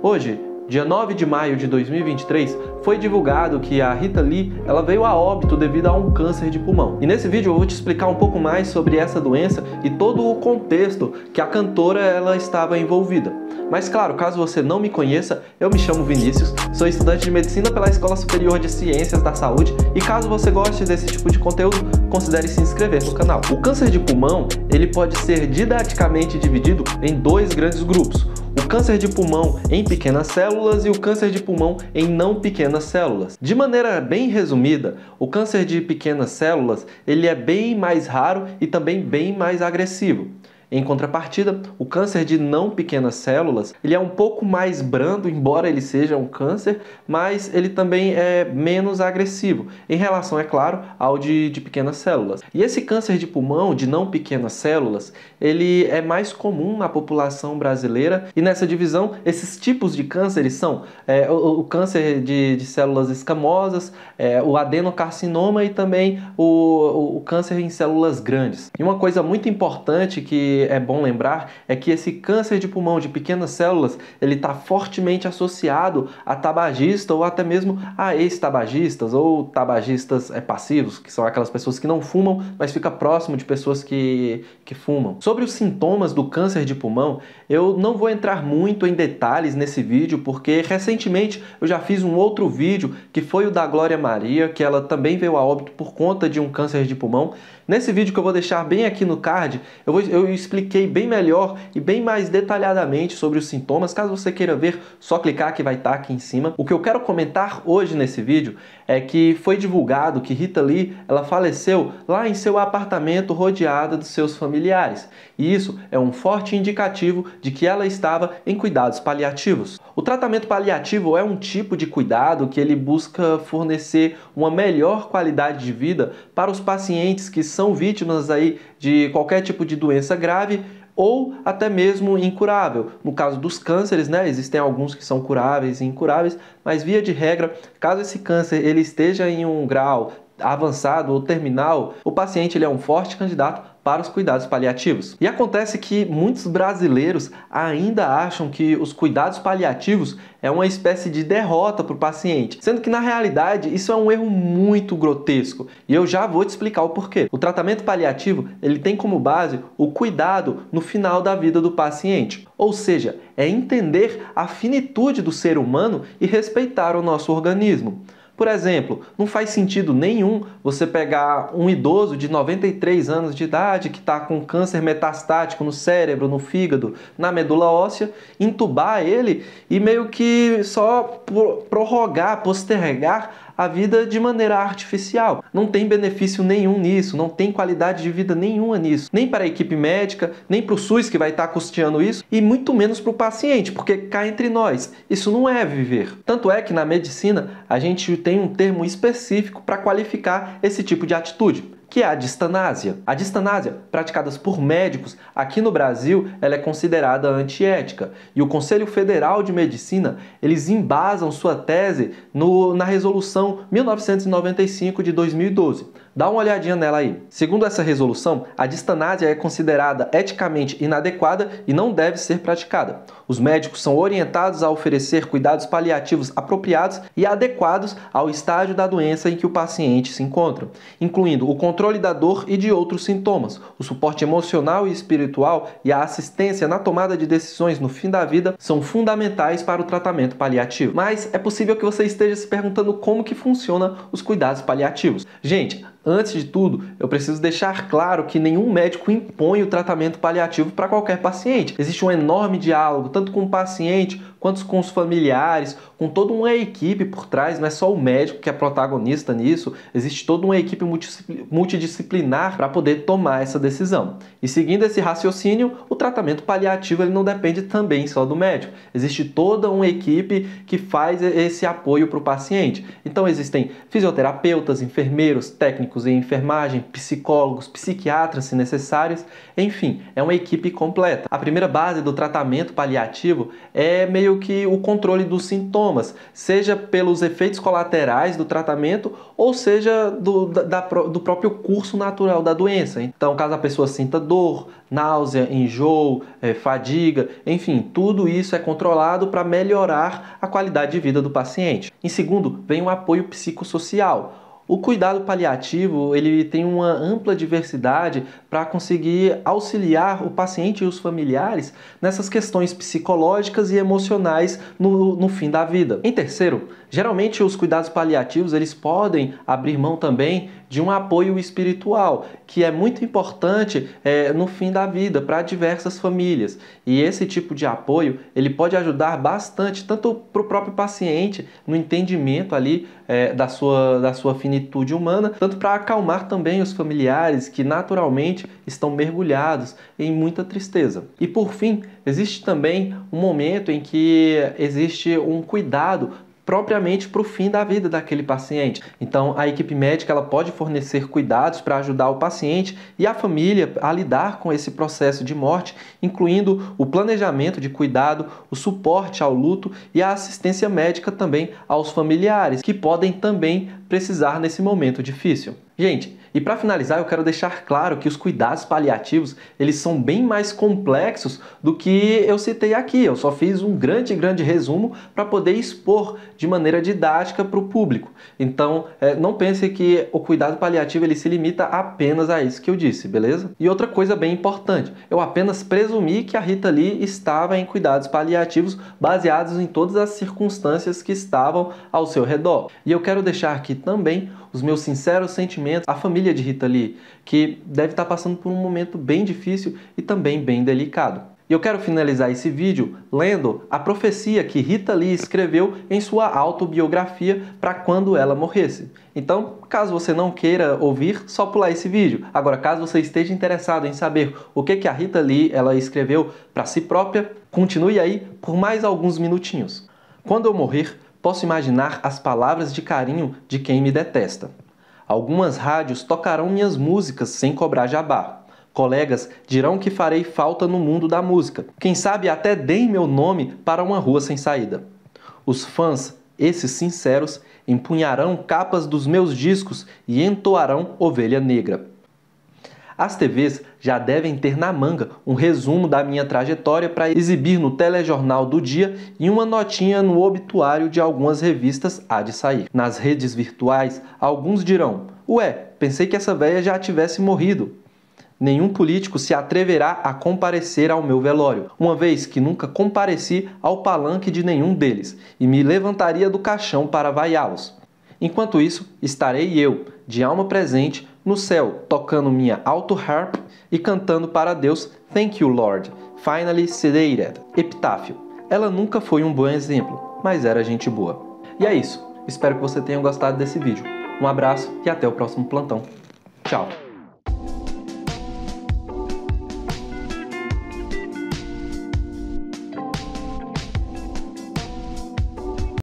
Hoje, dia 9 de maio de 2023, foi divulgado que a Rita Lee ela veio a óbito devido a um câncer de pulmão. E nesse vídeo eu vou te explicar um pouco mais sobre essa doença e todo o contexto que a cantora ela estava envolvida. Mas claro, caso você não me conheça, eu me chamo Vinícius, sou estudante de Medicina pela Escola Superior de Ciências da Saúde e caso você goste desse tipo de conteúdo, considere se inscrever no canal. O câncer de pulmão ele pode ser didaticamente dividido em dois grandes grupos. O câncer de pulmão em pequenas células e o câncer de pulmão em não pequenas células. De maneira bem resumida, o câncer de pequenas células ele é bem mais raro e também bem mais agressivo. Em contrapartida, o câncer de não pequenas células, ele é um pouco mais brando, embora ele seja um câncer, mas ele também é menos agressivo, em relação, é claro, ao de pequenas células. E esse câncer de pulmão, de não pequenas células, ele é mais comum na população brasileira, e nessa divisão, esses tipos de cânceres são o câncer de células escamosas, o adenocarcinoma e também o câncer em células grandes. E uma coisa muito importante que é bom lembrar é que esse câncer de pulmão de pequenas células ele está fortemente associado a tabagista ou até mesmo a ex-tabagistas ou tabagistas passivos, que são aquelas pessoas que não fumam, mas fica próximo de pessoas que fumam. Sobre os sintomas do câncer de pulmão, eu não vou entrar muito em detalhes nesse vídeo, porque recentemente eu já fiz um outro vídeo que foi o da Glória Maria, que ela também veio a óbito por conta de um câncer de pulmão. Nesse vídeo que eu vou deixar bem aqui no card, eu expliquei bem melhor e bem mais detalhadamente sobre os sintomas. Caso você queira ver, só clicar que vai estar aqui em cima. O que eu quero comentar hoje nesse vídeo é que foi divulgado que Rita Lee ela faleceu lá em seu apartamento rodeada dos seus familiares. E isso é um forte indicativo de que ela estava em cuidados paliativos. O tratamento paliativo é um tipo de cuidado que ele busca fornecer uma melhor qualidade de vida para os pacientes que são vítimas aí de qualquer tipo de doença grave ou até mesmo incurável. No caso dos cânceres, né, existem alguns que são curáveis e incuráveis, mas via de regra, caso esse câncer ele esteja em um grau avançado ou terminal, o paciente ele é um forte candidato para os cuidados paliativos. E acontece que muitos brasileiros ainda acham que os cuidados paliativos é uma espécie de derrota para o paciente, sendo que na realidade isso é um erro muito grotesco e eu já vou te explicar o porquê. O tratamento paliativo ele tem como base o cuidado no final da vida do paciente, ou seja, é entender a finitude do ser humano e respeitar o nosso organismo. Por exemplo, não faz sentido nenhum você pegar um idoso de 93 anos de idade que está com câncer metastático no cérebro, no fígado, na medula óssea, entubar ele e meio que só prorrogar, postergar a vida de maneira artificial. Não tem benefício nenhum nisso, não tem qualidade de vida nenhuma nisso. Nem para a equipe médica, nem para o SUS que vai estar custeando isso e muito menos para o paciente, porque cá entre nós, isso não é viver. Tanto é que na medicina a gente tem um termo específico para qualificar esse tipo de atitude, que é a distanásia. A distanásia, praticada por médicos aqui no Brasil, ela é considerada antiética. E o Conselho Federal de Medicina, eles embasam sua tese na Resolução 1995 de 2012. Dá uma olhadinha nela aí. Segundo essa resolução, a distanásia é considerada eticamente inadequada e não deve ser praticada. Os médicos são orientados a oferecer cuidados paliativos apropriados e adequados ao estágio da doença em que o paciente se encontra, incluindo o controle da dor e de outros sintomas, o suporte emocional e espiritual e a assistência na tomada de decisões no fim da vida são fundamentais para o tratamento paliativo. Mas é possível que você esteja se perguntando como que funciona os cuidados paliativos. Gente, antes de tudo, eu preciso deixar claro que nenhum médico impõe o tratamento paliativo para qualquer paciente. Existe um enorme diálogo, tanto com o paciente quanto com os familiares, com toda uma equipe por trás, não é só o médico que é protagonista nisso, existe toda uma equipe multidisciplinar para poder tomar essa decisão. E seguindo esse raciocínio, o tratamento paliativo ele não depende também só do médico. Existe toda uma equipe que faz esse apoio para o paciente. Então existem fisioterapeutas, enfermeiros, técnicos em enfermagem, psicólogos, psiquiatras se necessários, enfim, é uma equipe completa. A primeira base do tratamento paliativo é meio meio que o controle dos sintomas, seja pelos efeitos colaterais do tratamento ou seja do próprio curso natural da doença. Então, caso a pessoa sinta dor, náusea, enjoo, fadiga, enfim, tudo isso é controlado para melhorar a qualidade de vida do paciente. Em segundo, vem o apoio psicossocial. O cuidado paliativo ele tem uma ampla diversidade para conseguir auxiliar o paciente e os familiares nessas questões psicológicas e emocionais no fim da vida. Em terceiro, geralmente os cuidados paliativos eles podem abrir mão também de um apoio espiritual, que é muito importante no fim da vida para diversas famílias. E esse tipo de apoio ele pode ajudar bastante tanto para o próprio paciente no entendimento ali da sua finitude humana, tanto para acalmar também os familiares que naturalmente estão mergulhados em muita tristeza. E por fim, existe também um momento em que existe um cuidado propriamente para o fim da vida daquele paciente. Então, a equipe médica ela pode fornecer cuidados para ajudar o paciente e a família a lidar com esse processo de morte, incluindo o planejamento de cuidado, o suporte ao luto e a assistência médica também aos familiares, que podem também precisar nesse momento difícil. Gente, e para finalizar eu quero deixar claro que os cuidados paliativos eles são bem mais complexos do que eu citei aqui. Eu só fiz um grande resumo para poder expor de maneira didática para o público. Então não pense que o cuidado paliativo ele se limita apenas a isso que eu disse, beleza? E outra coisa bem importante, eu apenas presumi que a Rita Lee estava em cuidados paliativos baseados em todas as circunstâncias que estavam ao seu redor. E eu quero deixar aqui também os meus sinceros sentimentos à família de Rita Lee, que deve estar passando por um momento bem difícil e também bem delicado. E eu quero finalizar esse vídeo lendo a profecia que Rita Lee escreveu em sua autobiografia para quando ela morresse. Então, caso você não queira ouvir, só pular esse vídeo. Agora, caso você esteja interessado em saber o que a Rita Lee ela escreveu para si própria, continue aí por mais alguns minutinhos. Quando eu morrer, posso imaginar as palavras de carinho de quem me detesta. Algumas rádios tocarão minhas músicas sem cobrar jabá. Colegas dirão que farei falta no mundo da música. Quem sabe até deem meu nome para uma rua sem saída. Os fãs, esses sinceros, empunharão capas dos meus discos e entoarão Ovelha Negra. As TVs já devem ter na manga um resumo da minha trajetória para exibir no telejornal do dia e uma notinha no obituário de algumas revistas há de sair. Nas redes virtuais, alguns dirão: ué, pensei que essa véia já tivesse morrido. Nenhum político se atreverá a comparecer ao meu velório, uma vez que nunca compareci ao palanque de nenhum deles e me levantaria do caixão para vaiá-los. Enquanto isso, estarei eu, de alma presente, no céu, tocando minha alto harp e cantando para Deus Thank you, Lord, finally sedated. Epitáfio. Ela nunca foi um bom exemplo, mas era gente boa. E é isso. Espero que você tenha gostado desse vídeo. Um abraço e até o próximo plantão. Tchau.